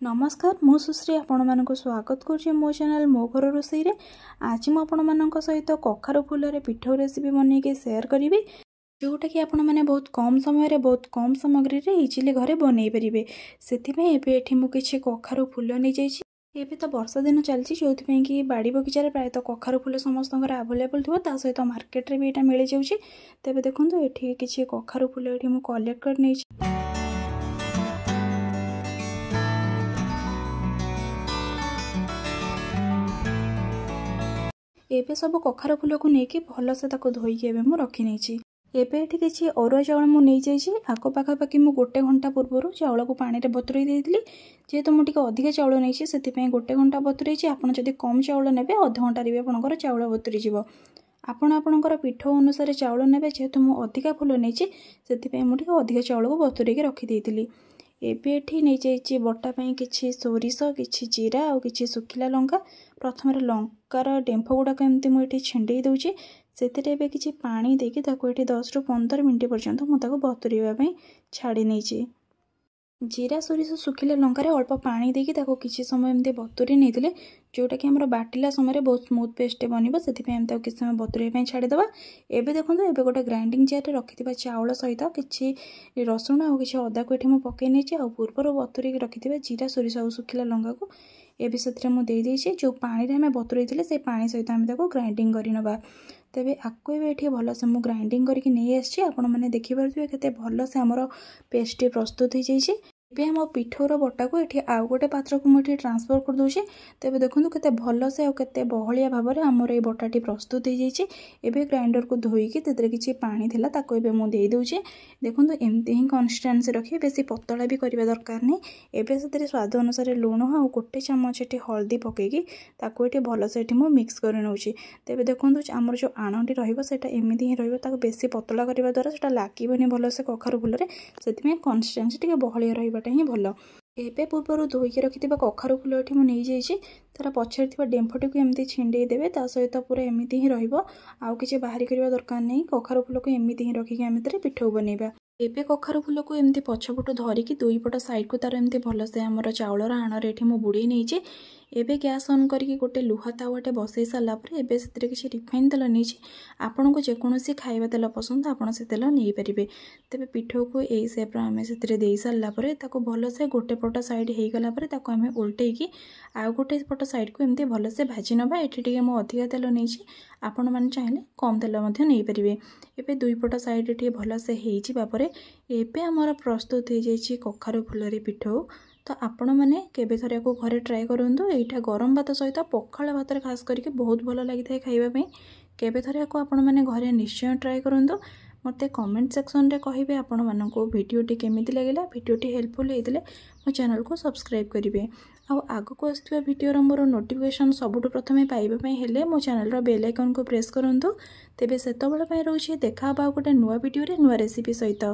नमस्कार मु सुश्री आपण मानक स्वागत करुँचे मो चैनल मो घर रोसई रे। आज मु आपण मानक सहित कखारु फूल रे पिठौ रेसिपी बनैके शेयर करी जोटा कि आपण मैंने बहुत कम समय रे बहुत कम सामग्री रे इजिली घरे बनै परिबे। सेथिमे एबे एठी मु किछि कखारु फूल नै जाइछि। एबे तो वर्षा दिन चलछि जोथि कि बाड़ी बगीचा रे प्रायतः कखारु फूल समस्तंकर अवेलेबल थिबो, ता सहित मार्केट रे भी एटा मिल जाउछि। तेबे देखंतु एठी किछि कखारु फूल एठी मु कलेक्ट कर नै छि। एबे सब कखारु फूल को नेकी भल से ताको धोईकी एबे मु रखी नेछि। एबे एठी किछि अरुआ चाउल मु नै जाइछि। आको पाखा पाखी मु 1 घंटा पूर्व चाउल को पानी रे बतुरई देइथिली। जेहेतु मु टिके अधिक चाउल नैछि सेति पई 1 घंटा बतुरैछि। आपण जदि कम चाउल नेबे आधा घंटा रे आपनकर चाउल बतुरी जिवो। आपण आपनकर पिठो अनुसार चाउल नेबे। जेहेतु मु अधिका फूल नैछि सेति पई मु टिके अधिक चाउल को बतुरैके रखी देइथिली। एबे एठी नै जाइछि बटा पई किछि सोरिष, किछि जीरा और किछि सुखिला लंका। प्रथम लंकार डेंफ गुड़ाक एमती मुझे छेंडे दूची। से किसी पानी देकी ताको एठी 10 ରୁ 15 मिनट पर्यंत मुझे बतुरवा छाड़ी नहीं। जीरा सोरिष सुखिला लंकार अल्प पानी देकी ताको किसी समय एमती बतुरी नहीं, जोटा कि आमर बाटिला समय बहुत स्मूथ पेस्ट बन से किसी समय बतुरवा छाड़ीदे। एबे देखो एबे गोटे ग्राइंडिंग जार रखि चाउल सहित किसी रसुण और किसी अदा को ये पकई नहीं। पूर्वर बतुरी रखि जीरा सोरिष और सुखिला लंका को एबे से मुझे जो पानी रे हमें बतुरई से पानी सहित आम ग्राइंडिंग करनवा। तेबे आपको ये भल से मुझे ग्राइंडिंग करके नहीं आसी। आपण मैंने देखिपे केते भल से आमर पेस्ट प्रस्तुत हो जाइए। एबे हम पिठौर बटा को ये आउ गोटे पात्र को मुझे ट्रांसफर कर दूचे। तेबे देखो केते भल से और केते बहलिया भाव में आमर ये बटाटी प्रस्तुत हो जाइए। एबे ग्राइंडर को धोईकी तेरे किसी पानी थिला ताको एबे मु दे दूचे। देखो एमती ही कंसिस्टेंसी रखिए, बेसी पतला भी करबा दरकार नहीं। एबे से स्वाद अनुसार लुण और गोटे चामच ये हल्दी पकईकी ताको ये भल से मु मिक्स कर नौची। तेबे देखो आमर जो आणटी रहीटा एमती ही रही बेसी पतला करने द्वारा से लगे भल से कखारु फूल से कंसिस्टेंसी टे बहलिया रहीबाटा ही भल। एबे पूर्व धोईकी रखि कखारु फूल ये मुझे नहीं तार पछरे डेंफटी को एमती छिंडे देवे। ता सहित पूरा एमती ही रहा किसी बाहरी करने दरकार नहीं। कखारु फूल को एमती ही रखिकी आम पिठौ बनइबा। एबे कखारु फूल को एमती पछपट धरिकी दुई पट साइड को तार एमती भल से आमर चाउलर आण ये बुड़े नहीं। एबे गैस ऑन करके गोटे लुहा तावाटे बसई सारा एबे से किसी रिफाइन तेल नहीं। आपन को जेकोसी खाଇବା तेल पसंद आपन से तेल नहीं पारे। तेबे पिठौ को यही सेप्र आम से दे सारापर भल से गोटे पट साइड हो गलापर आम उल्टेकी आउ गोटे पट साइड को एमती भल से भाजी नवा। ये मु अधिका तेल नहीं, आपण मैंने चाहिए कम तेल नहीं पारे। एबे दुई पट साइड ये भल से होपर एबे आमर प्रस्तुत हो जाइए कखारु फूल पिठौ। तो आपण मैंने केबे थरे को घरे ट्राए करूँ। यहाँ गरम भात सहित पखाल भात खास करके बहुत भल लगी था खाइबापी। केबे थरे को आपण मैंने घरे निश्चय ट्राए करूँ। मते कमेंट सेक्शन रे कहिबे आपण माननको वीडियोटी केमिति लागला। वीडियोटी हेल्पफुल होइतले मो चैनल को सब्सक्राइब करिवे। आउ आगो को आसथिबा वीडियो रो मोर नोटिफिकेशन सबुठु प्रथमे पाइबा पई हेले मो चैनल रो बेल आइकन को प्रेस करंतु। तेबे सेतबेले पई रहउछि देखा बा गोटे नुवा वीडियो रे नुवा रेसिपी सहित।